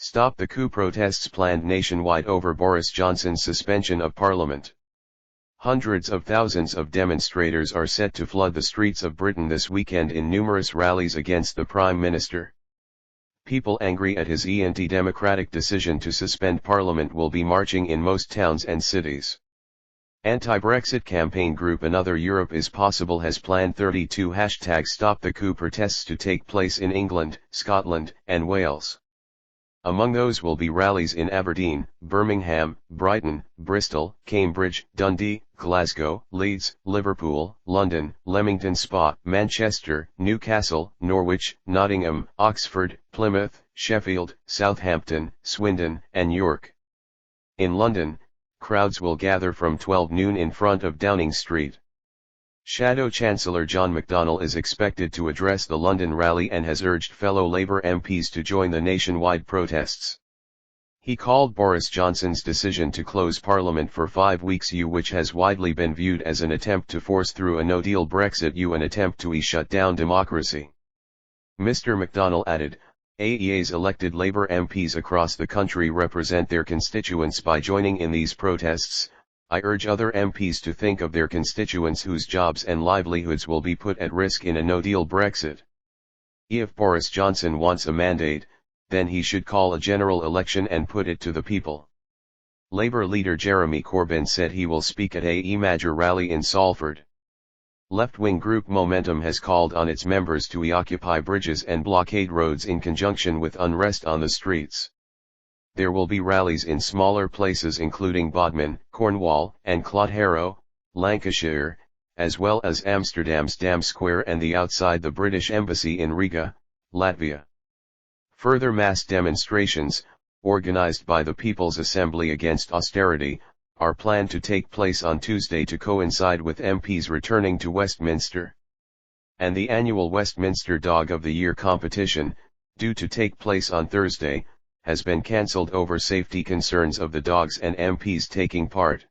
Stop the coup protests planned nationwide over Boris Johnson's suspension of Parliament. Hundreds of thousands of demonstrators are set to flood the streets of Britain this weekend in numerous rallies against the Prime Minister. People angry at his anti-democratic decision to suspend Parliament will be marching in most towns and cities. Anti-Brexit campaign group Another Europe is Possible has planned 32 #Stop the Coup protests to take place in England, Scotland, and Wales. Among those will be rallies in Aberdeen, Birmingham, Brighton, Bristol, Cambridge, Dundee, Glasgow, Leeds, Liverpool, London, Leamington Spa, Manchester, Newcastle, Norwich, Nottingham, Oxford, Plymouth, Sheffield, Southampton, Swindon, and York. In London, crowds will gather from 12 noon in front of Downing Street. Shadow Chancellor John McDonnell is expected to address the London rally and has urged fellow Labour MPs to join the nationwide protests. He called Boris Johnson's decision to close Parliament for 5 weeks which has widely been viewed as an attempt to force through a no-deal Brexit an attempt to shut down democracy. Mr. McDonnell added, AEA's elected Labour MPs across the country represent their constituents by joining in these protests. I urge other MPs to think of their constituents whose jobs and livelihoods will be put at risk in a no-deal Brexit. If Boris Johnson wants a mandate, then he should call a general election and put it to the people. Labour leader Jeremy Corbyn said he will speak at a major rally in Salford. Left-wing group Momentum has called on its members to occupy bridges and blockade roads in conjunction with unrest on the streets. There will be rallies in smaller places including Bodmin, Cornwall, and Clontarf, Lancashire, as well as Amsterdam's Dam Square and outside the British Embassy in Riga, Latvia. Further mass demonstrations, organized by the People's Assembly Against Austerity, are planned to take place on Tuesday to coincide with MPs returning to Westminster. And the annual Westminster Dog of the Year competition, due to take place on Thursday, has been cancelled over safety concerns of the dogs and MPs taking part.